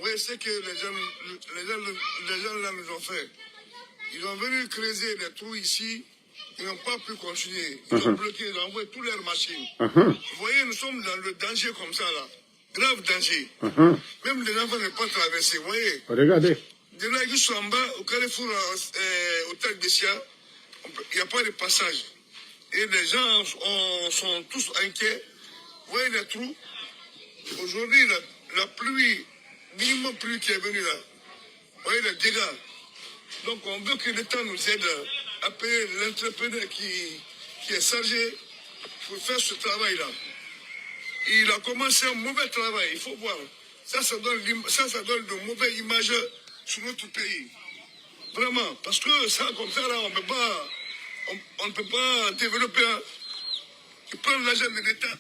Oui, c'est que les gens là nous ont fait. Ils ont venu creuser des trous ici. Ils n'ont pas pu continuer. Ils ont bloqué, ils ont envoyé toutes leurs machines. Vous voyez, nous sommes dans le danger comme ça, là. Grave danger. Même les enfants ne peuvent pas traverser, vous voyez. Regardez. De là jusqu'en bas, au Carrefour, au Tac Bessia, il n'y a pas de passage. Et les gens sont tous inquiets. Vous voyez les trous. Aujourd'hui, la pluie, minimum pluie qui est venue là. Vous voyez les dégâts. Donc on veut que l'État nous aide à payer l'entrepreneur qui est chargé pour faire ce travail-là. Il a commencé un mauvais travail, il faut voir. Ça donne de mauvaises images sur notre pays. Vraiment, parce que ça, comme ça, là, on ne peut pas développer. Ils prennent l'argent de l'État.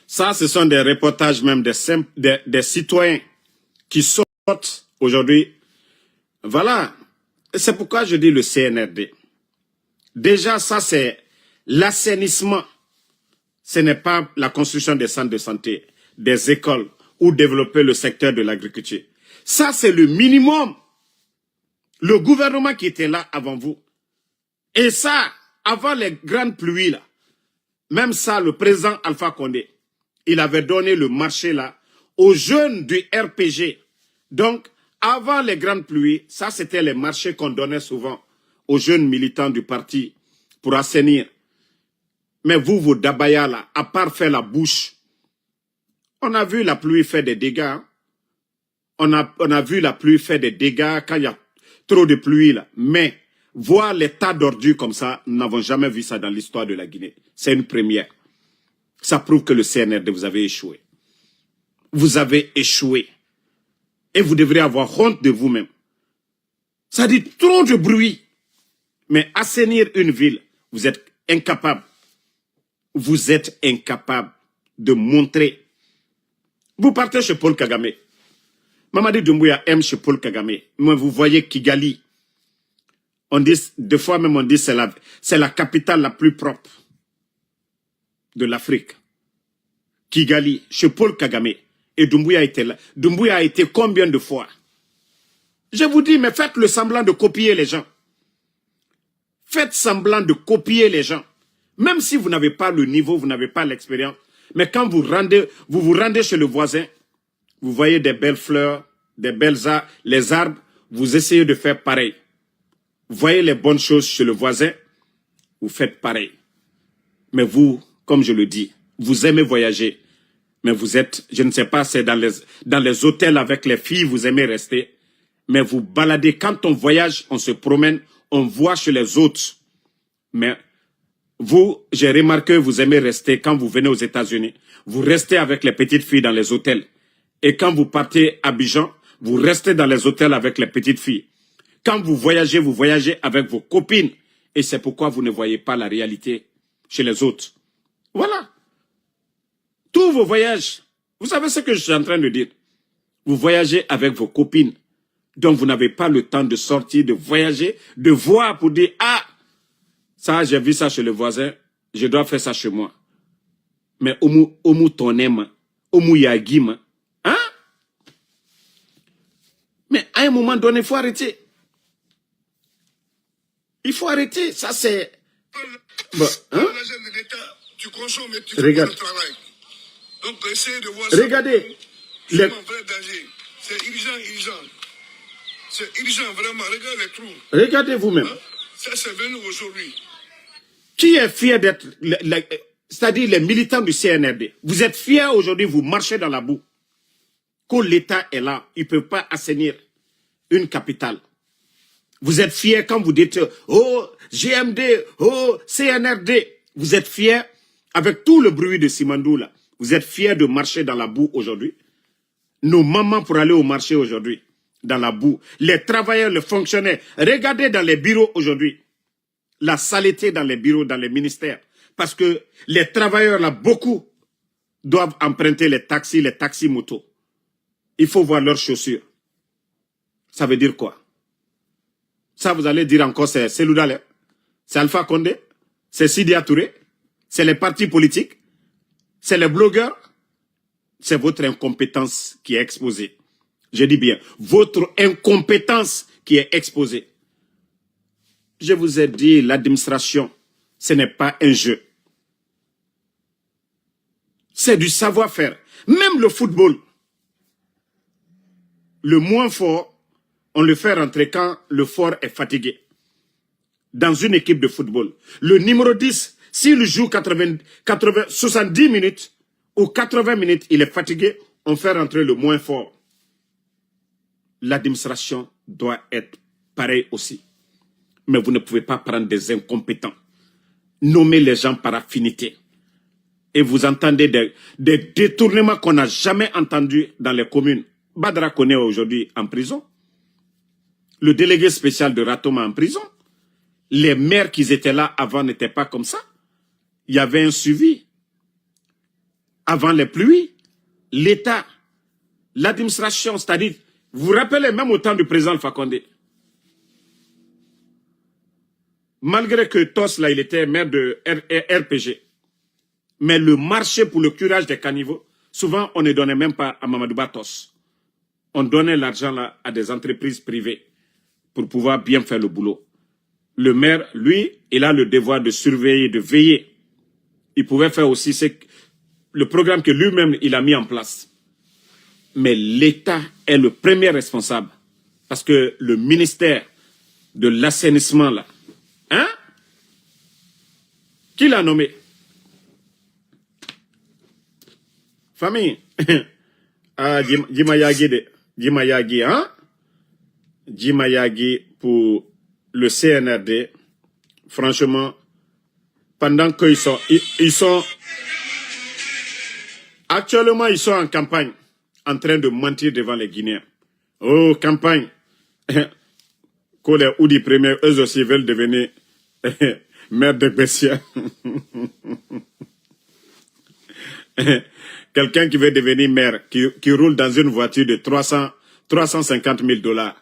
Ça, ce sont des reportages même des citoyens qui sortent aujourd'hui. Voilà. C'est pourquoi je dis le CNRD. Déjà, ça, c'est l'assainissement. Ce n'est pas la construction des centres de santé, des écoles ou développer le secteur de l'agriculture. Ça, c'est le minimum. Le gouvernement qui était là avant vous. Et ça, avant les grandes pluies, là, même ça, le président Alpha Condé, il avait donné le marché là aux jeunes du RPG. Donc, avant les grandes pluies, ça c'était les marchés qu'on donnait souvent aux jeunes militants du parti pour assainir. Mais vous d'Abaya là, à part faire la bouche, on a vu la pluie faire des dégâts. Hein? On a vu la pluie faire des dégâts quand il y a trop de pluie là. Mais voir les tas d'ordures comme ça, nous n'avons jamais vu ça dans l'histoire de la Guinée. C'est une première. Ça prouve que le CNRD, vous avez échoué. Vous avez échoué. Et vous devrez avoir honte de vous-même. Ça dit trop de bruit. Mais assainir une ville, vous êtes incapable. Vous êtes incapable de montrer. Vous partez chez Paul Kagame. Mamadi Doumbouya aime chez Paul Kagame. Mais vous voyez Kigali. On dit, deux fois même on dit c'est la capitale la plus propre de l'Afrique. Kigali, chez Paul Kagame. Et Doumbouya était là. Doumbouya a été combien de fois? Je vous dis, mais faites le semblant de copier les gens. Faites semblant de copier les gens. Même si vous n'avez pas le niveau, vous n'avez pas l'expérience. Mais quand vous vous rendez chez le voisin, vous voyez des belles fleurs, des belles arbres, les arbres, vous essayez de faire pareil. Vous voyez les bonnes choses chez le voisin, vous faites pareil. Mais vous, comme je le dis, vous aimez voyager. Mais vous êtes, je ne sais pas, c'est dans les hôtels avec les filles, vous aimez rester. Mais vous baladez, quand on voyage, on se promène, on voit chez les autres. Mais vous, j'ai remarqué, vous aimez rester, quand vous venez aux États-Unis, vous restez avec les petites filles dans les hôtels. Et quand vous partez à Abidjan, vous restez dans les hôtels avec les petites filles. Quand vous voyagez avec vos copines. Et c'est pourquoi vous ne voyez pas la réalité chez les autres. Voilà. Tous vos voyages, vous savez ce que je suis en train de dire. Vous voyagez avec vos copines. Donc vous n'avez pas le temps de sortir, de voyager, de voir pour dire, ah, ça j'ai vu ça chez le voisin, je dois faire ça chez moi. Mais omu tonem, omu yagim, hein? Mais à un moment donné, il faut arrêter. Il faut arrêter, ça c'est... Bon, hein? Tu consommes et tu fais pas le travail. Donc essayez de voir regardez, c'est un vrai danger. C'est urgent. C'est urgent, vraiment. Regardez les trous. Regardez vous-même. Hein? Ça, c'est venu aujourd'hui. Qui est fier d'être... C'est-à-dire les militants du CNRD. Vous êtes fiers aujourd'hui, vous marchez dans la boue. Que l'État est là, il ne peut pas assainir une capitale. Vous êtes fiers quand vous dites « Oh, GMD, oh, CNRD ». Vous êtes fiers avec tout le bruit de Simandou là. Vous êtes fiers de marcher dans la boue aujourd'hui. Nos mamans pour aller au marché aujourd'hui, dans la boue. Les travailleurs, les fonctionnaires. Regardez dans les bureaux aujourd'hui. La saleté dans les bureaux, dans les ministères. Parce que les travailleurs là, beaucoup doivent emprunter les taxis motos. Il faut voir leurs chaussures. Ça veut dire quoi? Ça, vous allez dire encore, c'est Seloudalé, c'est Alpha Condé, c'est Sidia Touré, c'est les partis politiques, c'est les blogueurs. C'est votre incompétence qui est exposée. Je dis bien, votre incompétence qui est exposée. Je vous ai dit, l'administration, ce n'est pas un jeu. C'est du savoir-faire. Même le football, le moins fort, on le fait rentrer quand le fort est fatigué. Dans une équipe de football. Le numéro 10, s'il joue 70 minutes ou 80 minutes, il est fatigué, on fait rentrer le moins fort. L'administration doit être pareil aussi. Mais vous ne pouvez pas prendre des incompétents. Nommer les gens par affinité. Et vous entendez des détournements qu'on n'a jamais entendus dans les communes. Badra Koné aujourd'hui en prison. Le délégué spécial de Ratoma en prison. Les maires qui étaient là avant n'étaient pas comme ça. Il y avait un suivi. Avant les pluies, l'État, l'administration, c'est-à-dire, vous vous rappelez même au temps du président Alpha Condé. Malgré que Tos, là, il était maire de RPG. Mais le marché pour le curage des caniveaux, souvent, on ne donnait même pas à Mamadou Tos. On donnait l'argent là à des entreprises privées pour pouvoir bien faire le boulot. Le maire, lui, il a le devoir de surveiller, de veiller. Il pouvait faire aussi le programme que lui-même il a mis en place. Mais l'État est le premier responsable. Parce que le ministère de l'assainissement, là, hein? Qui l'a nommé? Famille. Ah, Djimayagi, hein? Djimayagi pour le CNRD. Franchement, pendant qu'ils sont, actuellement, ils sont en campagne, en train de mentir devant les Guinéens. Oh, campagne. Que les Oudi premiers, eux aussi veulent devenir maire de Bessia. Quelqu'un qui veut devenir maire, qui roule dans une voiture de 350 000 $.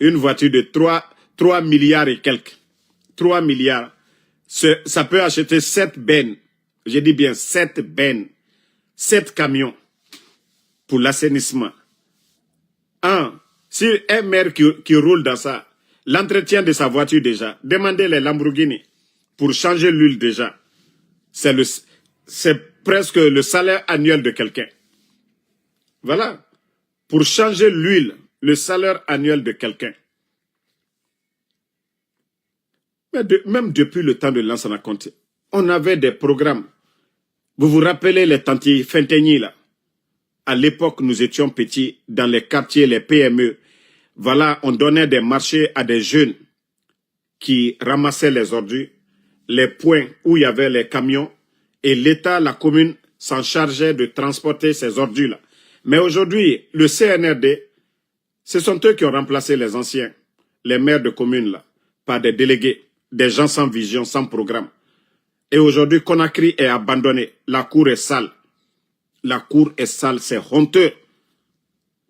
Une voiture de 3 milliards et quelques. 3 milliards. Ça peut acheter 7 bennes. Je dis bien 7 bennes. 7 camions pour l'assainissement. Si un maire qui roule dans ça, l'entretien de sa voiture déjà, demandez les Lamborghini pour changer l'huile déjà. C'est presque le salaire annuel de quelqu'un. Voilà. Pour changer l'huile, le salaire annuel de quelqu'un. Mais même depuis le temps de Lansana Conté, on avait des programmes. Vous vous rappelez les tantis Fentegni là? À l'époque, nous étions petits dans les quartiers, les PME. Voilà, on donnait des marchés à des jeunes qui ramassaient les ordures, les points où il y avait les camions, et l'État, la commune, s'en chargeait de transporter ces ordures-là. Mais aujourd'hui, le CNRD, ce sont eux qui ont remplacé les anciens, les maires de communes là, par des délégués, des gens sans vision, sans programme. Et aujourd'hui, Conakry est abandonné. La cour est sale. La cour est sale, c'est honteux.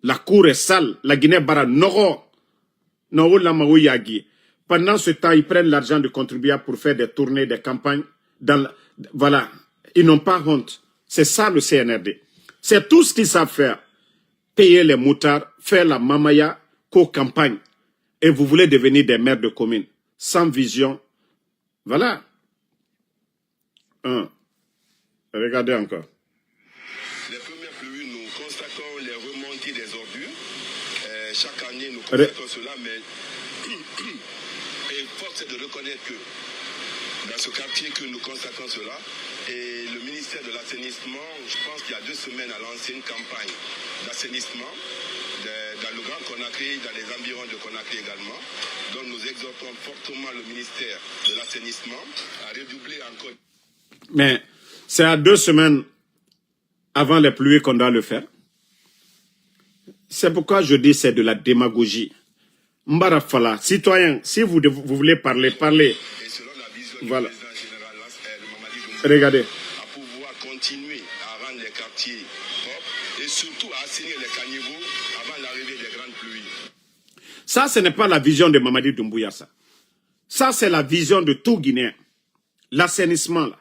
La cour est sale. La Guinée-Bara, Noro. Pendant ce temps, ils prennent l'argent du contribuable pour faire des tournées, des campagnes. Voilà. Ils n'ont pas honte. C'est ça le CNRD. C'est tout ce qu'ils savent faire. Payer les moutards, faire la mamaya, co-campagne. Et vous voulez devenir des maires de communes. Sans vision. Voilà. Regardez encore. Les premières pluies, nous constatons les remontées des ordures. Chaque année, nous constatons cela, mais et force est de reconnaître que dans ce quartier que nous constatons cela, et le ministère de l'assainissement, je pense qu'il y a 2 semaines, a lancé une campagne d'assainissement dans le Grand Conakry, dans les environs de Conakry également. Donc nous exhortons fortement le ministère de l'assainissement à redoubler encore. Mais c'est à 2 semaines avant les pluies qu'on doit le faire. C'est pourquoi je dis c'est de la démagogie. Mbara Fala, citoyens, si vous voulez parler, parlez. Et selon la vision voilà. du président général Mamadi Doumbouya, Regardez. à pouvoir continuer à rendre les quartiers propres et surtout à assainir les caniveaux avant l'arrivée des grandes pluies. Ça, ce n'est pas la vision de Mamadi Doumbouya, ça. Ça, c'est la vision de tout Guinéen. L'assainissement, là.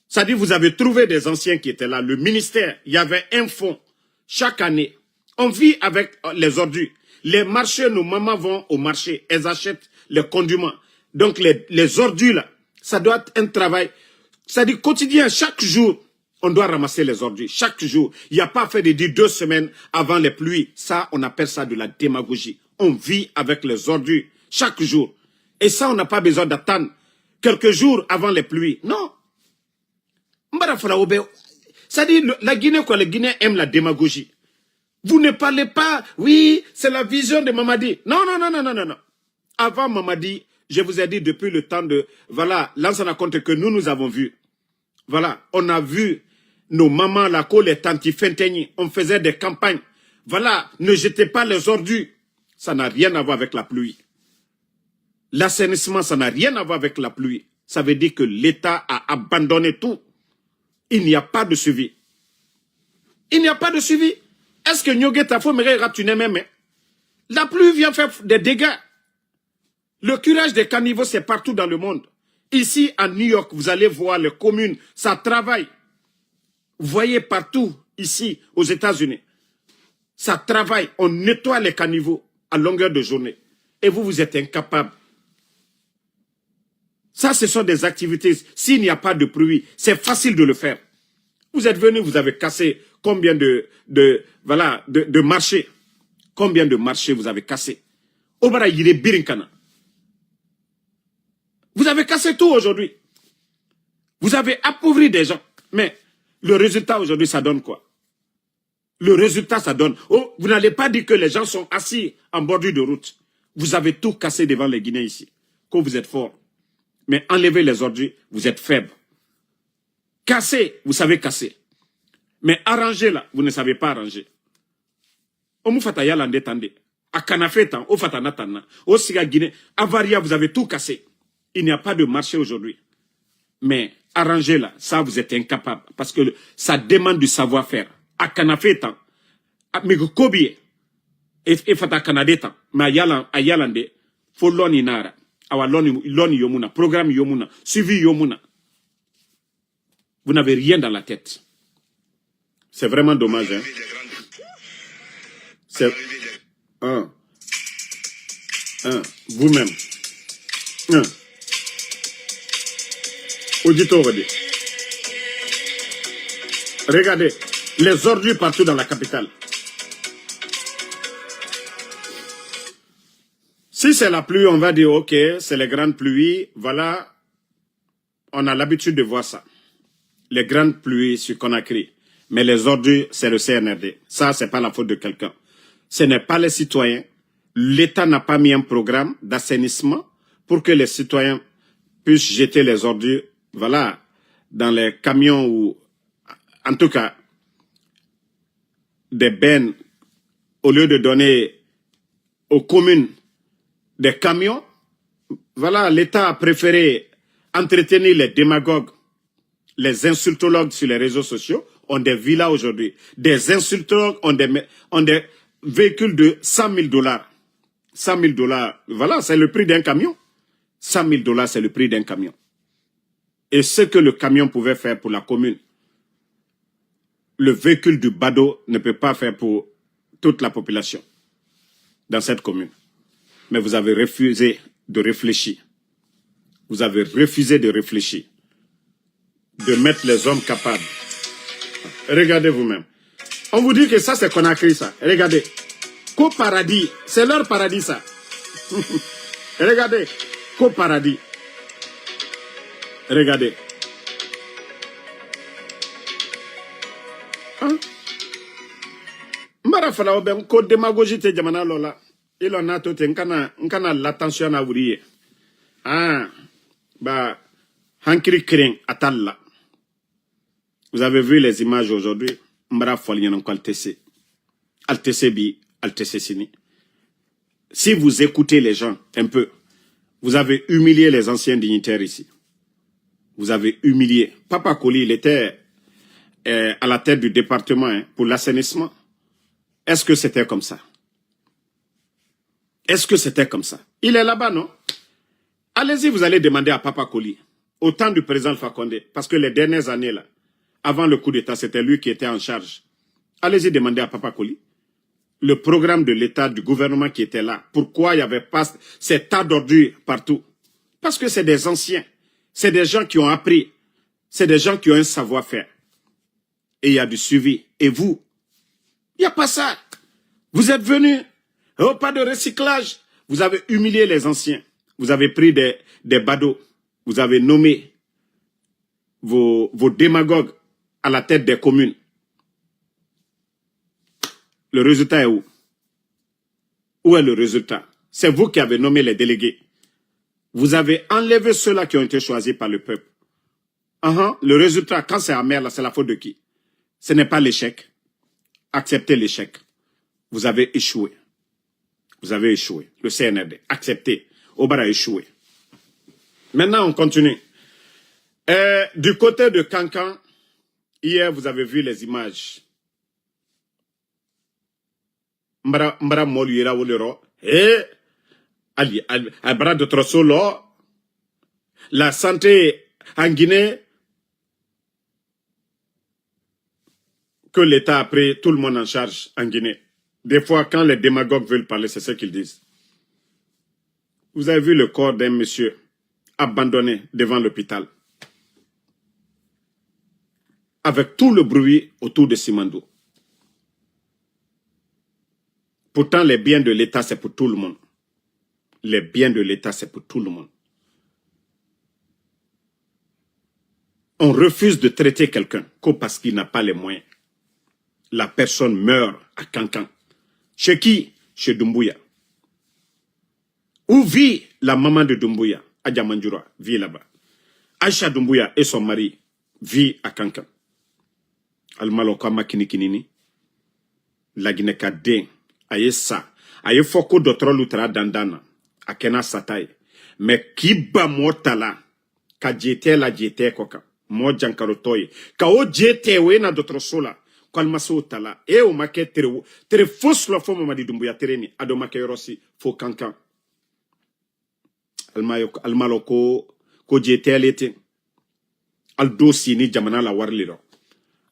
C'est-à-dire, vous avez trouvé des anciens qui étaient là. Le ministère, il y avait un fonds. Chaque année, On vit avec les ordures. Les marchés, nos mamans vont au marché, elles achètent les condiments. Donc les ordures là, ça doit être un travail, c'est-à-dire quotidien, chaque jour, on doit ramasser les ordures, chaque jour. Il n'y a pas fait de dire 2 semaines avant les pluies. Ça, on appelle ça de la démagogie. On vit avec les ordures, chaque jour. Et ça, on n'a pas besoin d'attendre quelques jours avant les pluies. Non. C'est-à-dire, la Guinée, quoi, les Guinéens aiment la démagogie. Vous ne parlez pas, oui, c'est la vision de Mamadi. Non, non, non, non, non, non, non. Avant Mamadi, je vous ai dit depuis le temps de, voilà, Lansana Conté que nous avons vu. Voilà, on a vu nos mamans, la colle, les tantes, on faisait des campagnes. Voilà, ne jetez pas les ordures. Ça n'a rien à voir avec la pluie. L'assainissement, ça n'a rien à voir avec la pluie. Ça veut dire que l'État a abandonné tout. Il n'y a pas de suivi. Il n'y a pas de suivi. Est-ce que Nyogeta faut me ratuner même? La pluie vient faire des dégâts. Le curage des caniveaux, c'est partout dans le monde. Ici, à New York, vous allez voir les communes, ça travaille. Vous voyez partout, ici, aux États-Unis. Ça travaille, on nettoie les caniveaux à longueur de journée. Et vous, vous êtes incapables. Ça, ce sont des activités. S'il n'y a pas de pluie, c'est facile de le faire. Vous êtes venus, vous avez cassé combien de marchés? Combien de marchés vous avez cassé? Obara Yire Birinkana. Vous avez cassé tout aujourd'hui. Vous avez appauvri des gens. Mais le résultat aujourd'hui, ça donne quoi? Le résultat, ça donne... Oh, vous n'allez pas dire que les gens sont assis en bordure de route. Vous avez tout cassé devant les Guinéens ici. Quand vous êtes forts. Mais enlevez les ordures, vous êtes faibles. Casser, vous savez casser. Mais arranger là, vous ne savez pas arranger. Omufata yalande tande. A Kanafetan, au Fatanatana, au Siga Guinée, à Varia, vous avez tout cassé. Il n'y a pas de marché aujourd'hui. Mais arranger là, ça vous êtes incapable. Parce que ça demande du savoir-faire. À Kanafetan, à Megokobie, et Fata Kanadetan, mais à Yalande, faut l'oni nara. Awa l'oni yomuna, programme yomuna, suivi yomuna. Vous n'avez rien dans la tête. C'est vraiment dommage, hein. C'est... Vous-même. Regardez, les ordures partout dans la capitale. Si c'est la pluie, on va dire, ok, c'est les grandes pluies, voilà, on a l'habitude de voir ça. Les grandes pluies sur Conakry. Mais les ordures, c'est le CNRD. Ça, c'est pas la faute de quelqu'un. Ce n'est pas les citoyens. L'État n'a pas mis un programme d'assainissement pour que les citoyens puissent jeter les ordures, voilà, dans les camions ou, en tout cas, des bennes, au lieu de donner aux communes des camions. Voilà, l'État a préféré entretenir les démagogues, les insultologues sur les réseaux sociaux, ont des villas aujourd'hui. Des insultologues ont des véhicules de 100 000 $. 100 000 $, voilà, c'est le prix d'un camion. 100 000 $, c'est le prix d'un camion. Et ce que le camion pouvait faire pour la commune, le véhicule du Bado ne peut pas faire pour toute la population dans cette commune. Mais vous avez refusé de réfléchir. Vous avez refusé de réfléchir. De mettre les hommes capables. Regardez vous-même. On vous dit que ça, c'est Conakry, ça. Regardez. Qu'au paradis. C'est leur paradis, ça. Regardez. Qu'au paradis. Regardez. Hein? Mbara fala oben ko démagogie te jamana lola. Il en a tout nkana l'attention à ouvrir. Ah. Bah. Hankiri kren atalla. Vous avez vu les images aujourd'hui. Mbara folien ko altc. Altc bi, altc sini. Si vous écoutez les gens un peu, vous avez humilié les anciens dignitaires ici. Vous avez humilié. Papa Koli, il était à la tête du département pour l'assainissement. Est-ce que c'était comme ça? Est-ce que c'était comme ça? Il est là-bas, non? Allez-y, vous allez demander à Papa Koli, au temps du président Alpha Condé, parce que les dernières années, là, avant le coup d'État, c'était lui qui était en charge. Allez-y demander à Papa Koli. le programme de l'État, du gouvernement qui était là. Pourquoi il n'y avait pas ces tas d'ordures partout? Parce que c'est des anciens. C'est des gens qui ont appris. C'est des gens qui ont un savoir-faire. Et il y a du suivi. Et vous, il n'y a pas ça. Vous êtes venus, oh, pas de recyclage. Vous avez humilié les anciens. Vous avez pris des badauds. Vous avez nommé vos démagogues à la tête des communes. Le résultat est où? Où est le résultat? C'est vous qui avez nommé les délégués. Vous avez enlevé ceux-là qui ont été choisis par le peuple. Le résultat, quand c'est amer, là, c'est la faute de qui? Ce n'est pas l'échec. Acceptez l'échec. Vous avez échoué. Vous avez échoué. Le CNRD. Acceptez. Obar a échoué. Maintenant, on continue. Du côté de Kankan, hier, vous avez vu les images. Mbara Moluyera Wolero. Ali, Abra de Trossolo. La santé en Guinée. Que l'État a pris tout le monde en charge en Guinée. Des fois, quand les démagogues veulent parler, c'est ce qu'ils disent. Vous avez vu le corps d'un monsieur abandonné devant l'hôpital. Avec tout le bruit autour de Simandou. Pourtant, les biens de l'État, c'est pour tout le monde. Les biens de l'État, c'est pour tout le monde. On refuse de traiter quelqu'un parce qu'il n'a pas les moyens. La personne meurt à Kankan. Chez qui? Chez Doumbouya. Où vit la maman de Doumbouya? À Diamandjoura, vit là-bas. Aïcha Doumbouya et son mari vivent à Kankan. Almalokama kinikinini. La Guinée Kadé. Aye sa. Aye foko d'autres lutra dandana. Akena satay. Mais qui ba mortala? Ka jete la jete koka. Mo jankarotoy. Ka o jete we na d'autres sola. Kalmaso tala. E o make tere fos la fo Mamadi Doumbouya tereni. Ado make yorosi fo Kankan. Almaloko ko jete alete. Al dosi ni jamana la warliro.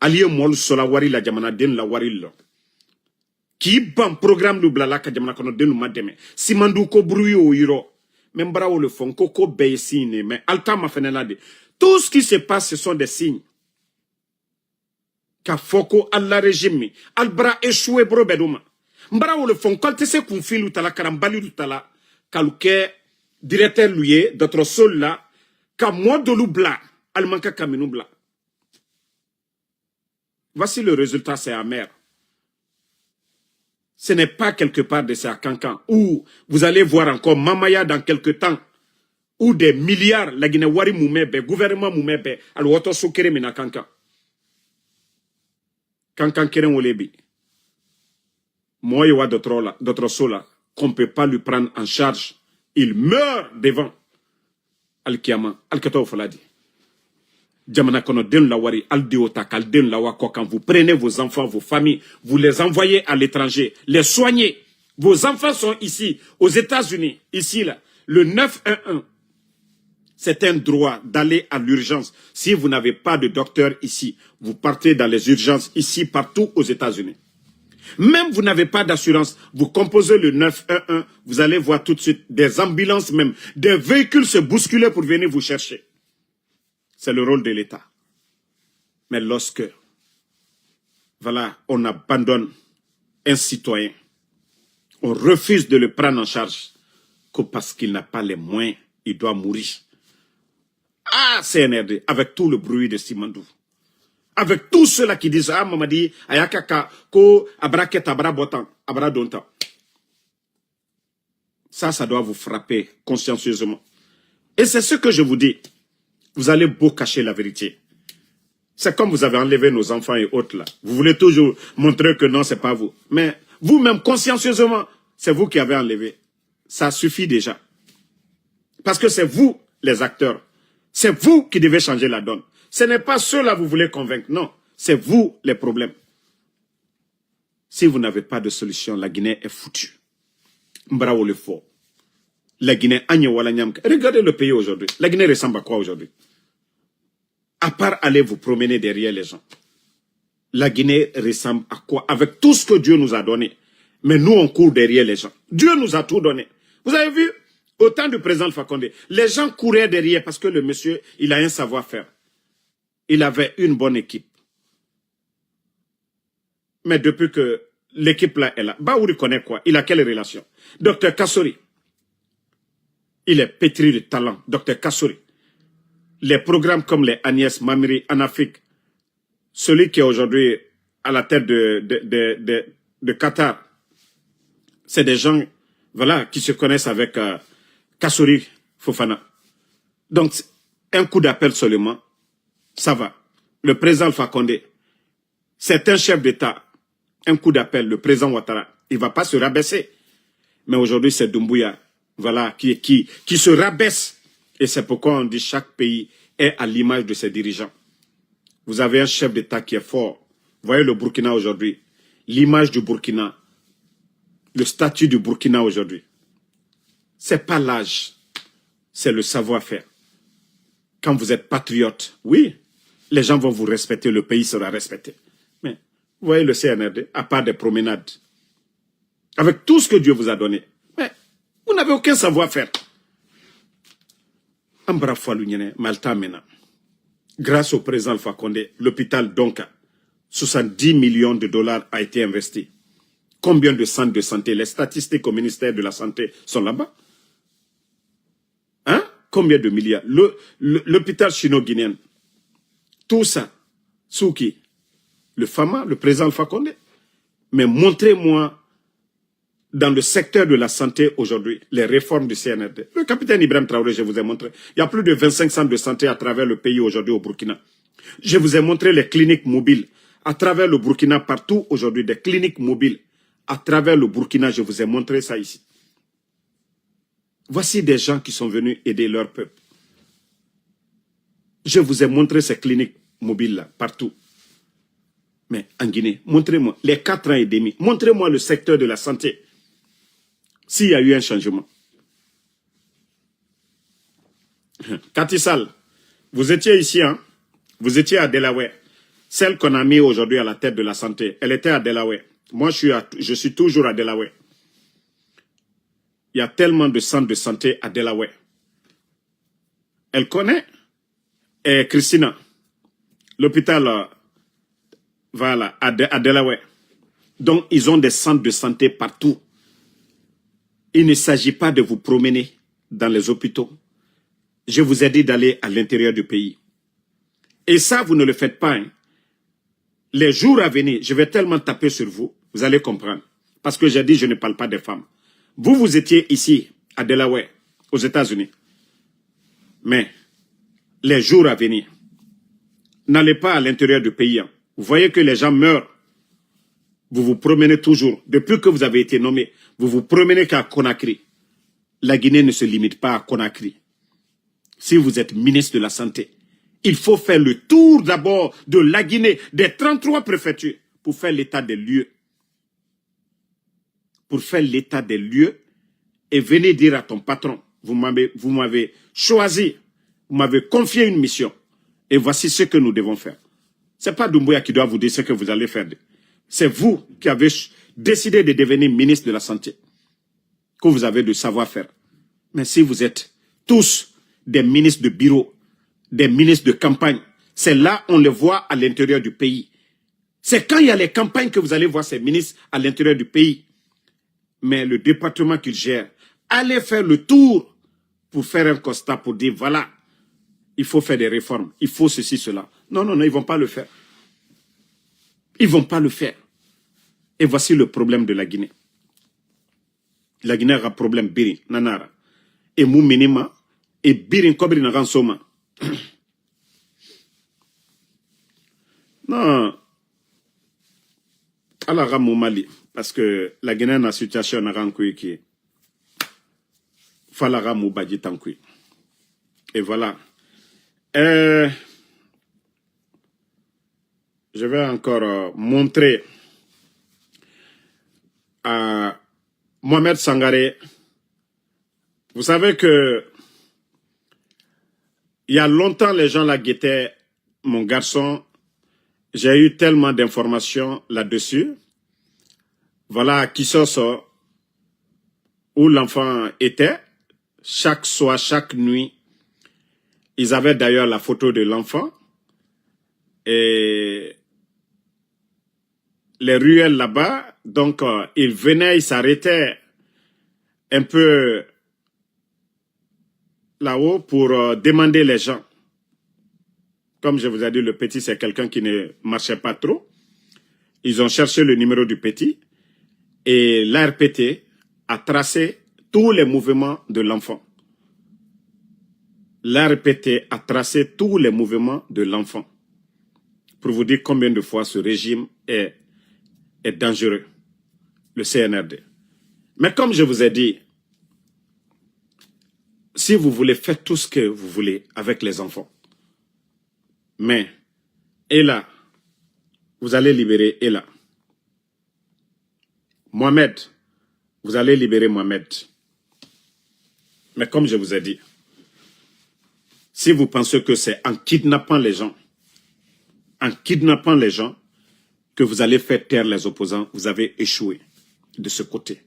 Aliye mol sola wari la jamana den la warilo. Ki ban programme lu blala ka jamana kono den ma deme. Simandu ko bruyo yiro. Membra o le fon ko be signe mais alta ma fenelade. Tout ce qui se passe ce sont des signes. Ka foko alla régime al bra échoué bro beduma. Mbra o le fon kolte se kunfilu tala karambali tala kaluke directeur luye d'autres sol là ka mo de lu bla al manka kaminu bla. Voici le résultat, c'est amer. Ce n'est pas quelque part de ça à Kankan, où vous allez voir encore Mamaya dans quelque temps, où des milliards, la Guinée Wari Moumebe, gouvernement Moumebe, al woto sokere mina Kankan. Kankan keren olebi. Moi, il y a d'autres sola, qu'on ne peut pas lui prendre en charge. Il meurt devant Al-Kiyama, Al-Kato Faladi. Jamana kono den la wari al diota kal den la wako quand vous prenez vos enfants, vos familles, vous les envoyez à l'étranger, les soignez. Vos enfants sont ici, aux États-Unis, ici là. Le 911, c'est un droit d'aller à l'urgence. Si vous n'avez pas de docteur ici, vous partez dans les urgences ici, partout aux États-Unis. Même vous n'avez pas d'assurance, vous composez le 911, vous allez voir tout de suite des ambulances même, des véhicules se bousculer pour venir vous chercher. C'est le rôle de l'État. Mais lorsque, voilà, on abandonne un citoyen, on refuse de le prendre en charge, que parce qu'il n'a pas les moyens, il doit mourir. Ah, CNRD, avec tout le bruit de Simandou. Avec tous ceux-là qui disent, ah, Mamadi, ayakaka, ko, abraket, abra botan, abra donta. Ça doit vous frapper consciencieusement. Et c'est ce que je vous dis. Vous allez beau cacher la vérité. C'est comme vous avez enlevé nos enfants et autres là. Vous voulez toujours montrer que non, c'est pas vous. Mais vous-même, consciencieusement, c'est vous qui avez enlevé. Ça suffit déjà. Parce que c'est vous, les acteurs. C'est vous qui devez changer la donne. Ce n'est pas ceux-là que vous voulez convaincre. Non, c'est vous les problèmes. Si vous n'avez pas de solution, la Guinée est foutue. Mbrao le fort. La Guinée, regardez le pays aujourd'hui. La Guinée ressemble à quoi aujourd'hui? À part aller vous promener derrière les gens. La Guinée ressemble à quoi? Avec tout ce que Dieu nous a donné. Mais nous, on court derrière les gens. Dieu nous a tout donné. Vous avez vu, au temps du président Alpha Condé, les gens couraient derrière parce que le monsieur, il a un savoir-faire. Il avait une bonne équipe. Mais depuis que l'équipe là est là, Baouri connaît quoi? Il a quelle relation? Docteur Kassori, il est pétri de talent. Docteur Kassori. Les programmes comme les Agnès Mamiri en Afrique, celui qui est aujourd'hui à la tête de Qatar, c'est des gens voilà, qui se connaissent avec Kassori Fofana. Donc, un coup d'appel seulement, ça va. Le président Alpha Condé, c'est un chef d'État. Un coup d'appel, le président Ouattara, il ne va pas se rabaisser. Mais aujourd'hui, c'est Doumbouya voilà, qui se rabaisse. Et c'est pourquoi on dit chaque pays est à l'image de ses dirigeants. Vous avez un chef d'État qui est fort. Vous voyez le Burkina aujourd'hui. L'image du Burkina. Le statut du Burkina aujourd'hui. Ce n'est pas l'âge. C'est le savoir-faire. Quand vous êtes patriote, oui, les gens vont vous respecter, le pays sera respecté. Mais vous voyez le CNRD, à part des promenades, avec tout ce que Dieu vous a donné, mais vous n'avez aucun savoir-faire. Grâce au président Alpha Condé, l'hôpital Donka, 70 millions de dollars a été investi. Combien de centres de santé? Les statistiques au ministère de la Santé sont là-bas. Hein? Combien de milliards? L'hôpital chino-guinéen. Tout ça, sous qui? Le FAMA, le président Alpha Condé. Mais montrez-moi, dans le secteur de la santé aujourd'hui, les réformes du CNRD. Le capitaine Ibrahim Traoré, je vous ai montré. Il y a plus de 25 centres de santé à travers le pays aujourd'hui au Burkina. Je vous ai montré les cliniques mobiles. À travers le Burkina, partout aujourd'hui, des cliniques mobiles. À travers le Burkina, je vous ai montré ça ici. Voici des gens qui sont venus aider leur peuple. Je vous ai montré ces cliniques mobiles-là, partout. Mais en Guinée, montrez-moi, les 4 ans et demi, montrez-moi le secteur de la santé. S'il y a eu un changement. Cathy Sall, vous étiez ici, hein? Vous étiez à Delaware. Celle qu'on a mis aujourd'hui à la tête de la santé, elle était à Delaware. Moi, je suis toujours à Delaware. Il y a tellement de centres de santé à Delaware. Elle connaît. Et Christina, l'hôpital, voilà, à Delaware. Donc, ils ont des centres de santé partout. Il ne s'agit pas de vous promener dans les hôpitaux. Je vous ai dit d'aller à l'intérieur du pays. Et ça, vous ne le faites pas. Hein. Les jours à venir, je vais tellement taper sur vous, vous allez comprendre. Parce que j'ai dit, je ne parle pas des femmes. Vous étiez ici, à Delaware, aux États-Unis. Mais, les jours à venir, n'allez pas à l'intérieur du pays. Hein. Vous voyez que les gens meurent. Vous vous promenez toujours. Depuis que vous avez été nommé, vous vous promenez qu'à Conakry. La Guinée ne se limite pas à Conakry. Si vous êtes ministre de la Santé, il faut faire le tour d'abord de la Guinée, des 33 préfectures, pour faire l'état des lieux. Pour faire l'état des lieux et venez dire à ton patron, vous m'avez choisi, vous m'avez confié une mission et voici ce que nous devons faire. Ce n'est pas Doumbouya qui doit vous dire ce que vous allez faire. C'est vous qui avez décidé de devenir ministre de la Santé, que vous avez de savoir-faire. Mais si vous êtes tous des ministres de bureau, des ministres de campagne, c'est là on les voit à l'intérieur du pays. C'est quand il y a les campagnes que vous allez voir ces ministres à l'intérieur du pays. Mais le département qu'ils gèrent, allez faire le tour pour faire un constat, pour dire voilà, il faut faire des réformes, il faut ceci, cela. Non, non, non, ils ne vont pas le faire. Ils ne vont pas le faire. Et voici le problème de la Guinée. La Guinée a un problème biri, nanara. Et mou minima, et biri kobri nagan soma. Non. Alors, mou Mali, parce que la Guinée a une situation nagan qui falara mou badji tankui. Et voilà. Je vais encore montrer à Mohamed Sangaré. Vous savez que il y a longtemps, les gens la guettaient, mon garçon. J'ai eu tellement d'informations là-dessus. voilà, qui sort où l'enfant était, chaque soir, chaque nuit. Ils avaient d'ailleurs la photo de l'enfant. Et les ruelles là-bas, donc ils venaient, ils s'arrêtaient un peu là-haut pour demander les gens. Comme je vous ai dit, le petit, c'est quelqu'un qui ne marchait pas trop. Ils ont cherché le numéro du petit et l'ARPT a tracé tous les mouvements de l'enfant. L'ARPT a tracé tous les mouvements de l'enfant. Pour vous dire combien de fois ce régime est dangereux, le CNRD. Mais comme je vous ai dit, si vous voulez faire tout ce que vous voulez avec les enfants, mais, et là, vous allez libérer Ella. Mohamed, vous allez libérer Mohamed. Mais comme je vous ai dit, si vous pensez que c'est en kidnappant les gens, que vous allez faire taire les opposants, vous avez échoué de ce côté.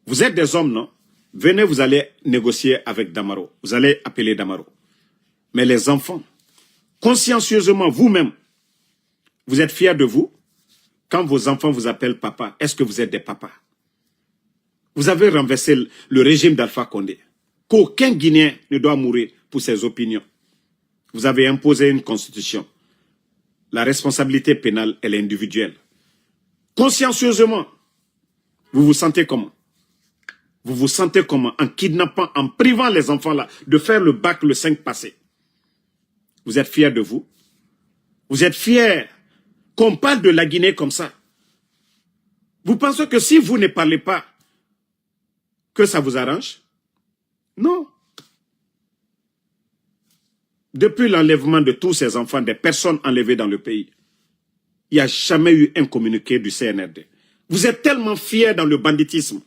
Vous êtes des hommes, non? Venez, vous allez négocier avec Damaro. Vous allez appeler Damaro. Mais les enfants, consciencieusement, vous-même, vous êtes fiers de vous? Quand vos enfants vous appellent papa, est-ce que vous êtes des papas? Vous avez renversé le régime d'Alpha Condé. Qu'aucun Guinéen ne doit mourir pour ses opinions. Vous avez imposé une constitution. La responsabilité pénale, elle est individuelle. Consciencieusement, vous vous sentez comment? Vous vous sentez comment en kidnappant, en privant les enfants là de faire le bac le 5 passé? Vous êtes fiers de vous? Vous êtes fiers qu'on parle de la Guinée comme ça? Vous pensez que si vous ne parlez pas, que ça vous arrange? Non. Depuis l'enlèvement de tous ces enfants, des personnes enlevées dans le pays, il n'y a jamais eu un communiqué du CNRD. Vous êtes tellement fiers dans le banditisme.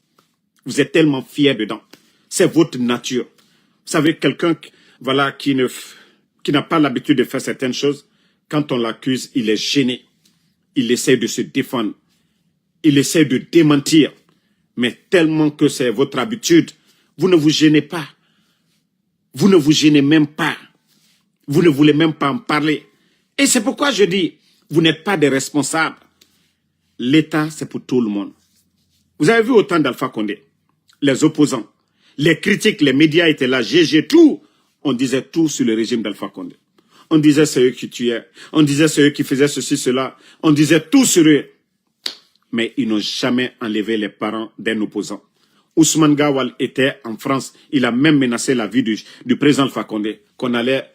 Vous êtes tellement fiers dedans. C'est votre nature. Vous savez, quelqu'un voilà, qui n'a pas l'habitude de faire certaines choses, quand on l'accuse, il est gêné. Il essaie de se défendre. Il essaie de démentir. Mais tellement que c'est votre habitude, vous ne vous gênez pas. Vous ne vous gênez même pas. Vous ne voulez même pas en parler. Et c'est pourquoi je dis, vous n'êtes pas des responsables. L'État, c'est pour tout le monde. Vous avez vu autant d'Alpha Condé, les opposants, les critiques, les médias étaient là, GG, tout. On disait tout sur le régime d'Alpha Condé. On disait c'est eux qui tuaient. On disait c'est eux qui faisaient ceci, cela. On disait tout sur eux. Mais ils n'ont jamais enlevé les parents d'un opposant. Ousmane Gawal était en France. Il a même menacé la vie du président Alpha Condé, qu'on allait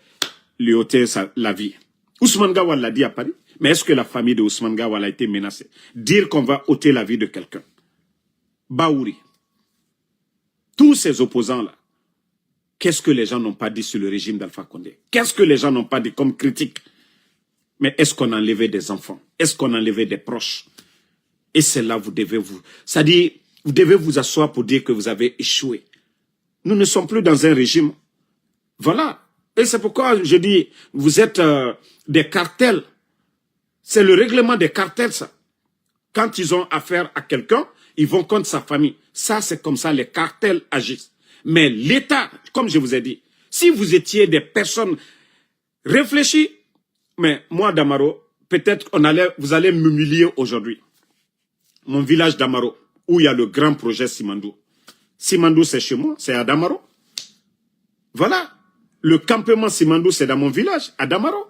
lui ôter la vie. Ousmane Gawal l'a dit à Paris. Mais est-ce que la famille de Ousmane Gawal a été menacée? Dire qu'on va ôter la vie de quelqu'un. Baouri. Tous ces opposants-là, qu'est-ce que les gens n'ont pas dit sur le régime d'Alpha Condé? Qu'est-ce que les gens n'ont pas dit comme critique? Mais est-ce qu'on a enlevé des enfants? Est-ce qu'on a enlevé des proches? Et c'est là vous devez vous... C'est-à-dire, vous devez vous asseoir pour dire que vous avez échoué. Nous ne sommes plus dans un régime. Voilà. Et c'est pourquoi je dis, vous êtes des cartels. C'est le règlement des cartels, ça. Quand ils ont affaire à quelqu'un, ils vont contre sa famille. Ça, c'est comme ça, les cartels agissent. Mais l'État, comme je vous ai dit, si vous étiez des personnes réfléchies, mais moi, Damaro, peut-être vous allez m'humilier aujourd'hui. Mon village Damaro, où il y a le grand projet Simandou. Simandou, c'est chez moi, c'est à Damaro. Voilà. Le campement Simandou, c'est dans mon village, à Damaro.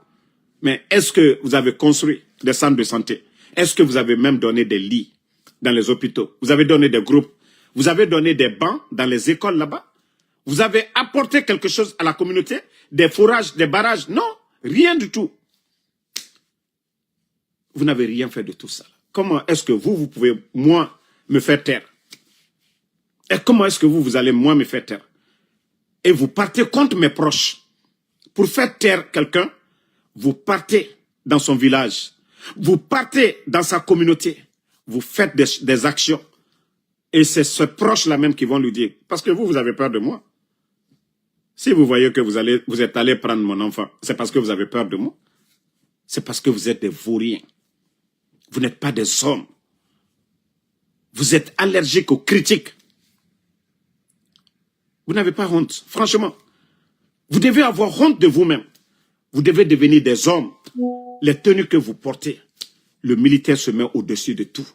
Mais est-ce que vous avez construit des centres de santé? Est-ce que vous avez même donné des lits dans les hôpitaux? Vous avez donné des groupes? Vous avez donné des bancs dans les écoles là-bas? Vous avez apporté quelque chose à la communauté? Des forages, des barrages? Non, rien du tout. Vous n'avez rien fait de tout ça. Comment est-ce que vous pouvez, moi, me faire taire? Et comment est-ce que vous allez, moi, me faire taire? Et vous partez contre mes proches. Pour faire taire quelqu'un, vous partez dans son village. Vous partez dans sa communauté. Vous faites des actions. Et c'est ce proche-là même qui vont lui dire, parce que vous avez peur de moi. Si vous voyez que vous êtes allé prendre mon enfant, c'est parce que vous avez peur de moi. C'est parce que vous êtes des vauriens. Vous n'êtes pas des hommes. Vous êtes allergique aux critiques. Vous n'avez pas honte, franchement. Vous devez avoir honte de vous-même. Vous devez devenir des hommes. Les tenues que vous portez, le militaire se met au-dessus de tout.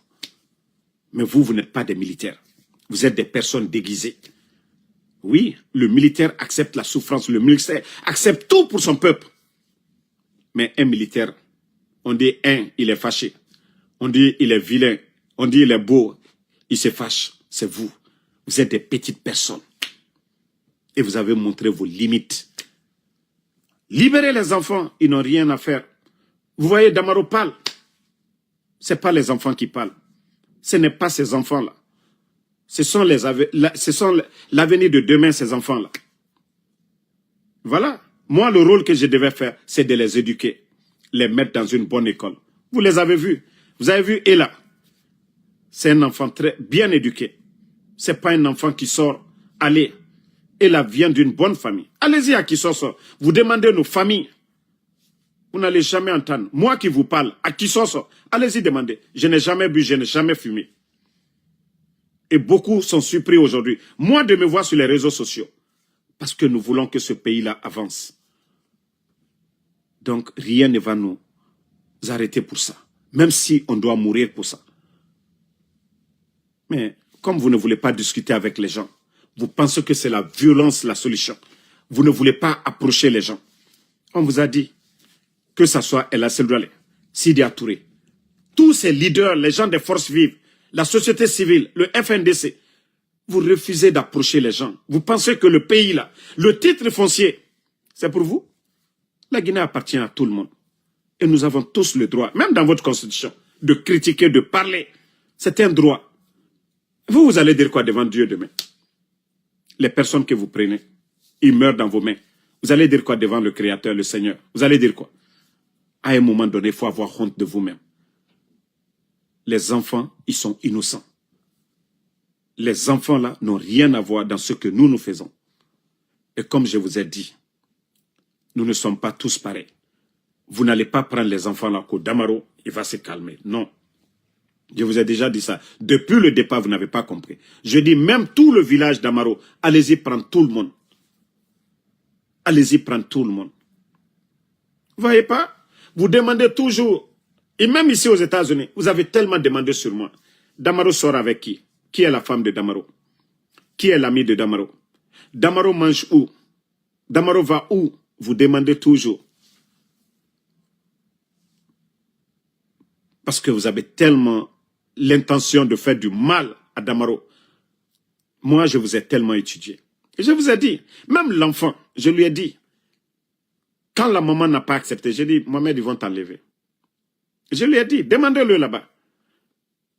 Mais vous, vous n'êtes pas des militaires. Vous êtes des personnes déguisées. Oui, le militaire accepte la souffrance. Le militaire accepte tout pour son peuple. Mais un militaire, on dit il est fâché. On dit il est vilain. On dit il est beau. Il se fâche. C'est vous. Vous êtes des petites personnes. Et vous avez montré vos limites. Libérez les enfants. Ils n'ont rien à faire. Vous voyez, Damaro parle. Ce n'est pas les enfants qui parlent. Ce n'est pas ces enfants-là. Ce sont l'avenir de demain, ces enfants-là. Voilà. Moi, le rôle que je devais faire, c'est de les éduquer. Les mettre dans une bonne école. Vous les avez vus. Vous avez vu Ella. C'est un enfant très bien éduqué. Ce n'est pas un enfant qui sort. Allez. Ella vient d'une bonne famille. Allez-y à qui sort. Vous demandez nos familles. Vous n'allez jamais entendre. Moi qui vous parle, à qui sort. Allez-y demander. Je n'ai jamais bu, je n'ai jamais fumé. Et beaucoup sont surpris aujourd'hui. Moi de me voir sur les réseaux sociaux. Parce que nous voulons que ce pays-là avance. Donc rien ne va nous arrêter pour ça. Même si on doit mourir pour ça. Mais comme vous ne voulez pas discuter avec les gens, vous pensez que c'est la violence la solution. Vous ne voulez pas approcher les gens. On vous a dit que ce soit El Asseldouale, Sidi Touré, tous ces leaders, les gens des forces vives, la société civile, le FNDC, vous refusez d'approcher les gens. Vous pensez que le pays là, le titre foncier, c'est pour vous? La Guinée appartient à tout le monde. Et nous avons tous le droit, même dans votre constitution, de critiquer, de parler. C'est un droit. Vous allez dire quoi devant Dieu demain? Les personnes que vous prenez, ils meurent dans vos mains. Vous allez dire quoi devant le Créateur, le Seigneur? Vous allez dire quoi? À un moment donné, il faut avoir honte de vous-même. Les enfants, ils sont innocents. Les enfants là n'ont rien à voir dans ce que nous faisons. Et comme je vous ai dit, nous ne sommes pas tous pareils. Vous n'allez pas prendre les enfants là qu'au Damaro, il va se calmer. Non. Je vous ai déjà dit ça. Depuis le départ, vous n'avez pas compris. Je dis même tout le village d'Amaro, allez-y prendre tout le monde. Allez-y prendre tout le monde. Vous voyez pas? Vous demandez toujours, et même ici aux États-Unis, vous avez tellement demandé sur moi. Damaro sort avec qui? Qui est la femme de Damaro? Qui est l'ami de Damaro? Damaro mange où? Damaro va où? Vous demandez toujours. Parce que vous avez tellement l'intention de faire du mal à Damaro. Moi, je vous ai tellement étudié. Et je vous ai dit, même l'enfant, je lui ai dit, quand la maman n'a pas accepté, j'ai dit, Mohamed, ils vont t'enlever. Je lui ai dit, demandez-le là-bas.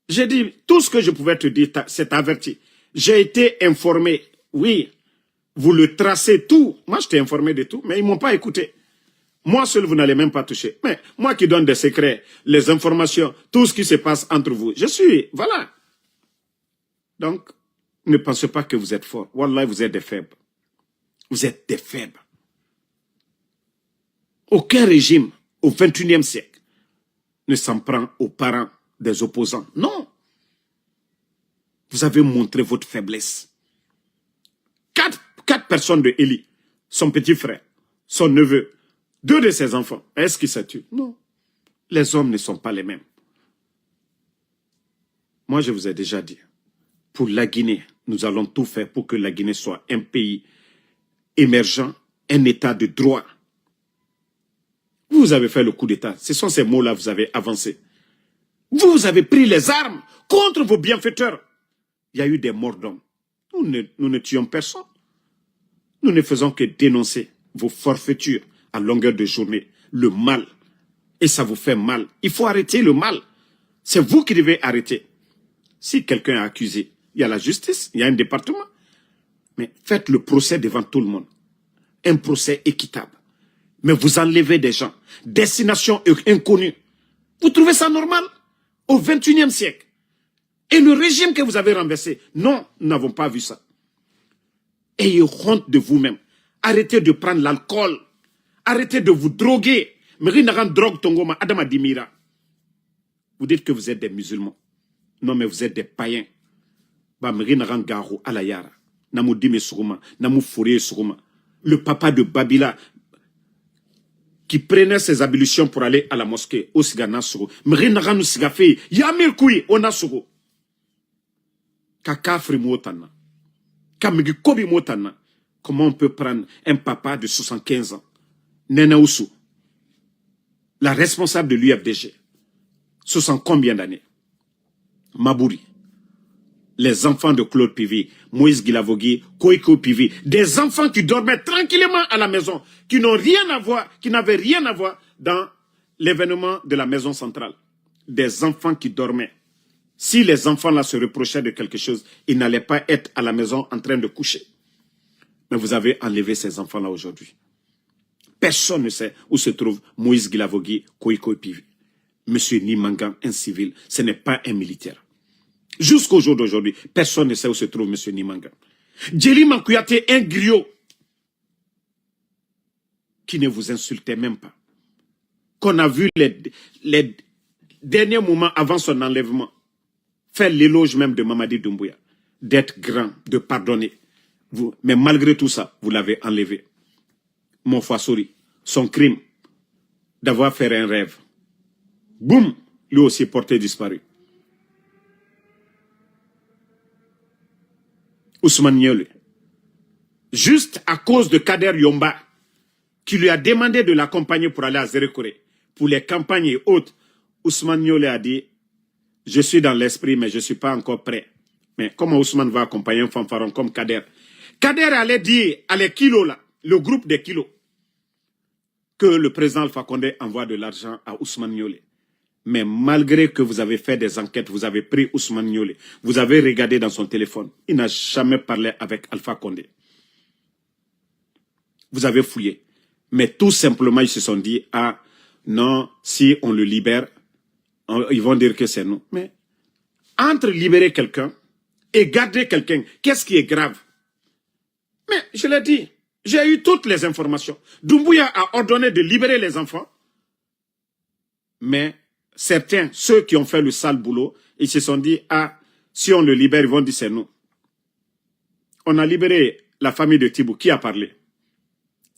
J'ai dit, tout ce que je pouvais te dire, c'est averti. J'ai été informé, oui, vous le tracez tout. Moi, je t'ai informé de tout, mais ils ne m'ont pas écouté. Moi seul, vous n'allez même pas toucher. Mais moi qui donne des secrets, les informations, tout ce qui se passe entre vous, je suis, voilà. Donc, ne pensez pas que vous êtes fort. Wallah, vous êtes des faibles. Vous êtes des faibles. Aucun régime au XXIe siècle ne s'en prend aux parents des opposants. Non. Vous avez montré votre faiblesse. Quatre personnes de Eli, son petit frère, son neveu, 2 de ses enfants, est-ce qu'ils se tuent? Non. Les hommes ne sont pas les mêmes. Moi, je vous ai déjà dit, pour la Guinée, nous allons tout faire pour que la Guinée soit un pays émergent, un état de droit. Vous avez fait le coup d'État. Ce sont ces mots-là que vous avez avancé. Vous avez pris les armes contre vos bienfaiteurs. Il y a eu des morts d'hommes. Nous ne tuons personne. Nous ne faisons que dénoncer vos forfaitures à longueur de journée, le mal. Et ça vous fait mal. Il faut arrêter le mal. C'est vous qui devez arrêter. Si quelqu'un est accusé, il y a la justice, il y a un département. Mais faites le procès devant tout le monde. Un procès équitable. Mais vous enlevez des gens. Destination inconnue. Vous trouvez ça normal? Au XXIe siècle. Et le régime que vous avez renversé, non, nous n'avons pas vu ça. Ayez honte de vous-même. Arrêtez de prendre l'alcool. Arrêtez de vous droguer. Vous dites que vous êtes des musulmans. Non, mais vous êtes des païens. Le papa de Babila qui prenait ses ablutions pour aller à la mosquée au Sigana Sogo. Mrinaganu Sigafe, Yamir Kui, Onasoro. Kakafri Motana. Kamigi Kobi Motana. Comment on peut prendre un papa de 75 ans, Nena Oussou, la responsable de l'UFDG, 60 combien d'années? Mabouri, les enfants de Claude Pivi, Moïse Guilavogui, Koiko Pivi, des enfants qui dormaient tranquillement à la maison, qui n'ont rien à voir, qui n'avaient rien à voir dans l'événement de la maison centrale. Des enfants qui dormaient. Si les enfants-là se reprochaient de quelque chose, ils n'allaient pas être à la maison en train de coucher. Mais vous avez enlevé ces enfants-là aujourd'hui. Personne ne sait où se trouve Moïse Guilavogui, Koiko Pivi. Monsieur Nimangan, un civil, ce n'est pas un militaire. Jusqu'au jour d'aujourd'hui, personne ne sait où se trouve Monsieur Nimangan. Djeli Mankouyaté, un griot qui ne vous insultait même pas. Qu'on a vu les derniers moments avant son enlèvement faire l'éloge même de Mamadi Doumbouya, d'être grand, de pardonner. Mais malgré tout ça, vous l'avez enlevé. Mon Fassori, son crime d'avoir fait un rêve. Boum, lui aussi porté disparu. Ousmane Niolé, juste à cause de Kader Yomba, qui lui a demandé de l'accompagner pour aller à Zérekore, pour les campagnes et autres, Ousmane Niolé a dit, je suis dans l'esprit, mais je ne suis pas encore prêt. Mais comment Ousmane va accompagner un fanfaron comme Kader? Kader allait dire à les kilos là, le groupe des kilos, que le président Alpha Condé envoie de l'argent à Ousmane Niolé. Mais malgré que vous avez fait des enquêtes, vous avez pris Ousmane Niolé, vous avez regardé dans son téléphone, il n'a jamais parlé avec Alpha Condé. Vous avez fouillé. Mais tout simplement, ils se sont dit, ah non, si on le libère, ils vont dire que c'est nous. Mais entre libérer quelqu'un et garder quelqu'un, qu'est-ce qui est grave? Mais je l'ai dit, j'ai eu toutes les informations. Doumbouya a ordonné de libérer les enfants. Mais certains, ceux qui ont fait le sale boulot, ils se sont dit, ah, si on le libère, ils vont dire c'est nous. On a libéré la famille de Thibou. Qui a parlé?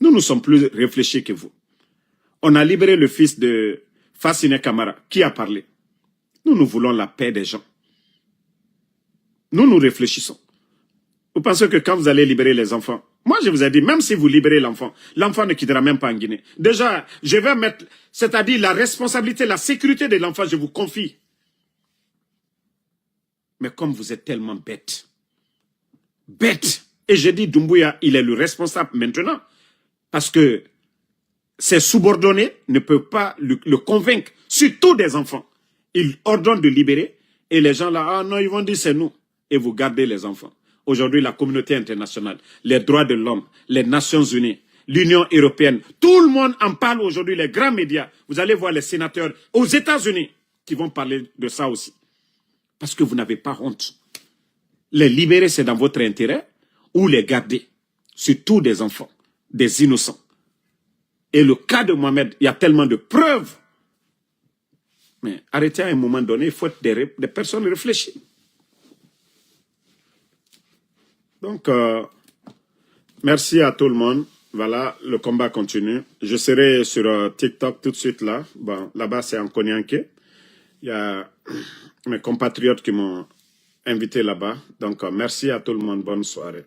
Nous sommes plus réfléchis que vous. On a libéré le fils de Fassine Kamara. Qui a parlé? Nous voulons la paix des gens. Nous réfléchissons. Vous pensez que quand vous allez libérer les enfants, moi je vous ai dit, même si vous libérez l'enfant, l'enfant ne quittera même pas en Guinée. Déjà, je vais mettre, c'est-à-dire la responsabilité, la sécurité de l'enfant, je vous confie. Mais comme vous êtes tellement bête, et je dis Doumbouya, il est le responsable maintenant, parce que ses subordonnés ne peuvent pas le convaincre, surtout des enfants. Il ordonne de libérer, et les gens là, ah non, ils vont dire c'est nous, et vous gardez les enfants. Aujourd'hui, la communauté internationale, les droits de l'homme, les Nations Unies, l'Union européenne, tout le monde en parle aujourd'hui, les grands médias. Vous allez voir les sénateurs aux États-Unis qui vont parler de ça aussi. Parce que vous n'avez pas honte. Les libérer, c'est dans votre intérêt, ou les garder, surtout des enfants, des innocents. Et le cas de Mohamed, il y a tellement de preuves. Mais arrêtez à un moment donné, il faut être des personnes réfléchies. Donc, merci à tout le monde. Voilà, le combat continue. Je serai sur TikTok tout de suite là. Bon, là-bas, c'est en Konyanké. Il y a mes compatriotes qui m'ont invité là-bas. Donc, merci à tout le monde. Bonne soirée.